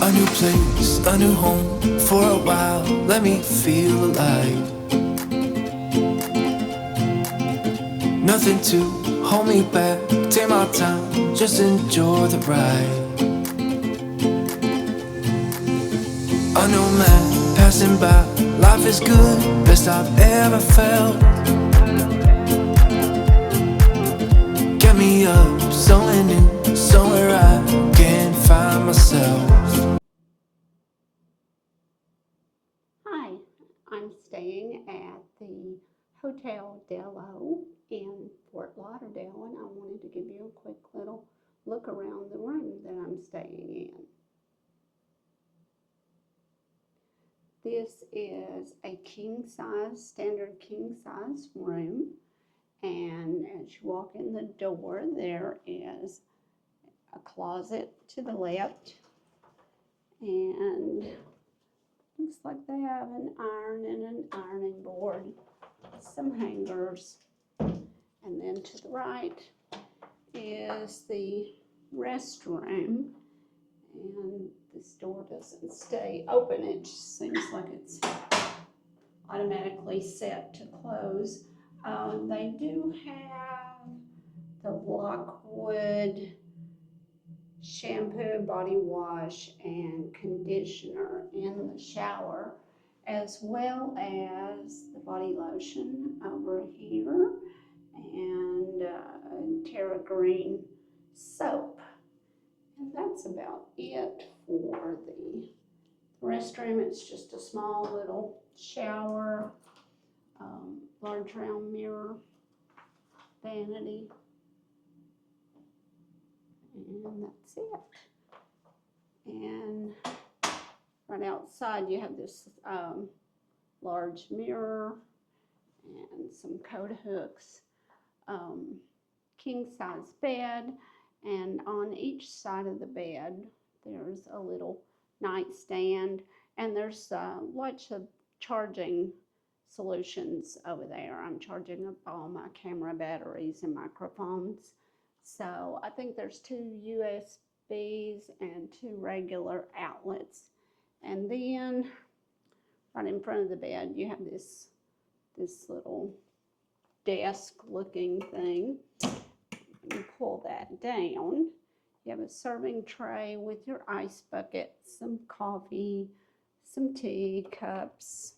A new place, a new home for a while. Let me feel alive. Nothing to hold me back. Take my time, just enjoy the ride. A new man passing by. Life is good, best I've ever felt. Get me up, somewhere new, somewhere I can find myself. Hi, I'm staying at the Hotel Dello in Fort Lauderdale, and I wanted to give you a quick little look around the room that I'm staying in. This is a standard king size room, and as you walk in the door, there is a closet to the left, and looks like they have an iron and an ironing board, some hangers, and then to the right is the restroom, and this door doesn't stay open. It just seems like it's automatically set to close. They do have the Lockwood shampoo, body wash, and conditioner in the shower, as well as the body lotion over here and Terra Green soap. And that's about it for the restroom. It's just a small little shower, large round mirror, vanity, and that's it. And right outside you have this large mirror and some coat hooks, king size bed, and on each side of the bed there's a little nightstand, and there's lots of charging solutions over there. I'm charging up all my camera batteries and microphones. So I think there's 2 USBs and 2 regular outlets. And then right in front of the bed you have this little desk looking thing. You pull that down, you have a serving tray with your ice bucket, some coffee, some tea, cups,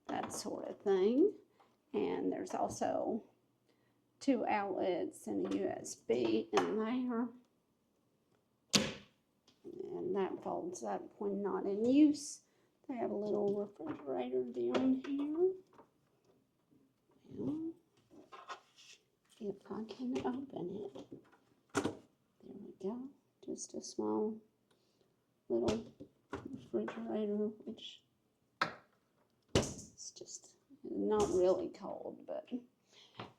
that sort of thing. And there's also 2 outlets and a USB in there. And that folds up when not in use. They have a little refrigerator down here. Well, if I can open it. There we go. Just a small little refrigerator, which is just not really cold, but.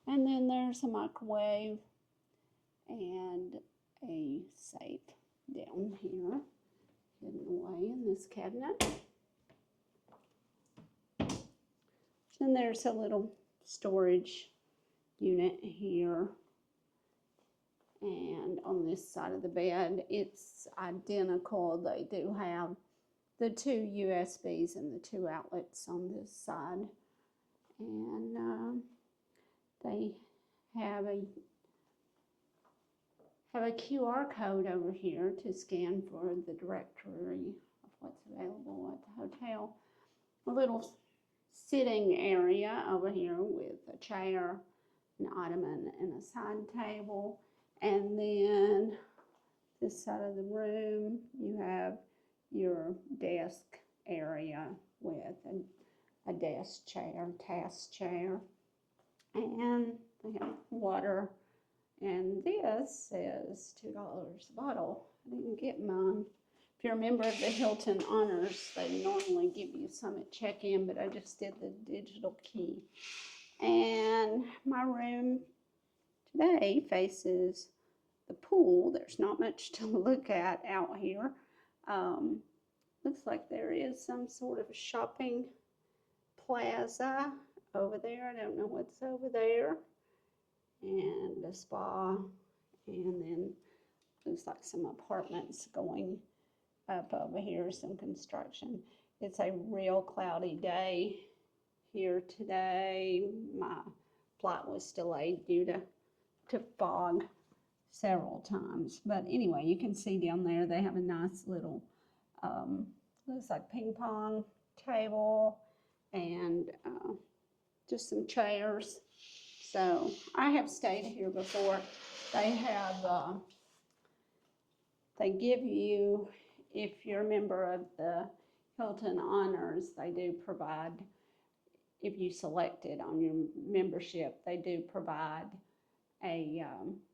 And then there's a microwave and a safe down here, hidden away in this cabinet. Then there's a little storage unit here, and on this side of the bed it's identical. They do have the 2 USBs and the 2 outlets on this side, and they have a QR code over here to scan for the directory of what's available at the hotel. A little sitting area over here with a chair, an ottoman, and a side table. And then this side of the room you have your desk area with a desk chair, task chair, and they have water. And this is $2 a bottle. I didn't get mine. If you're a member of the Hilton Honors, they normally give you some at check-in, but I just did the digital key. And my room today faces the pool. There's not much to look at out here. Looks like there is some sort of shopping plaza over there. I don't know what's over there. And a spa, and then looks like some apartments going up over here, some construction. It's a real cloudy day here today. My flight was delayed due to fog several times. But anyway, you can see down there they have a nice little, looks like ping pong table and just some chairs. So I have stayed here before. They have, they give you, if you're a member of the Hilton Honors, they do provide, if you select it on your membership, they do provide a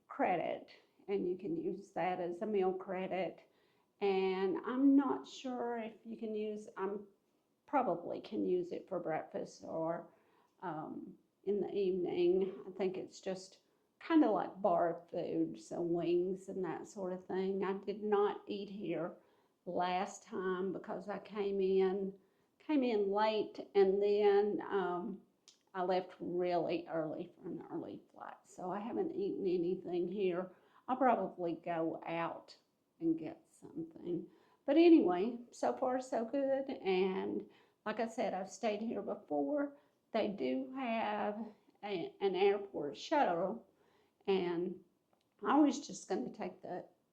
credit, and you can use that as a meal credit. And I'm not sure if you can use, probably can use it for breakfast or in the evening. I think it's just kind of like bar food, so wings and that sort of thing. I did not eat here last time because I came in late, and then I left really early for an early flight, so I haven't eaten anything here. I'll probably go out and get something. But anyway, so far so good. And like I said, I've stayed here before. They do have an airport shuttle, and I was just going to take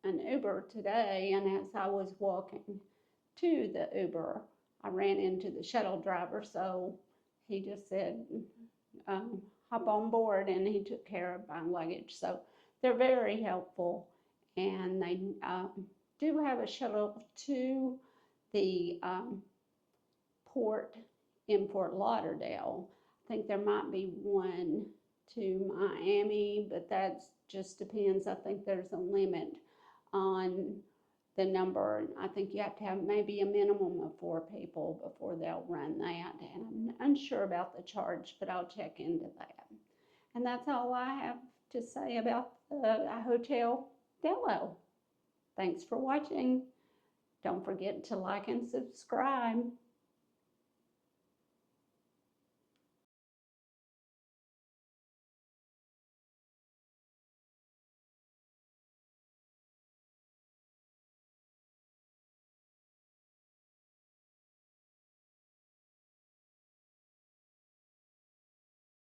an Uber today, and as I was walking to the Uber, I ran into the shuttle driver, so he just said, hop on board, and he took care of my luggage. So they're very helpful, and they do have a shuttle to the port in Fort Lauderdale. I think there might be one to Miami, but that just depends. I think there's a limit on the number. I think you have to have maybe a minimum of 4 people before they'll run that. And I'm unsure about the charge, but I'll check into that. And that's all I have to say about the Hotel Dello. Thanks for watching. Don't forget to like and subscribe.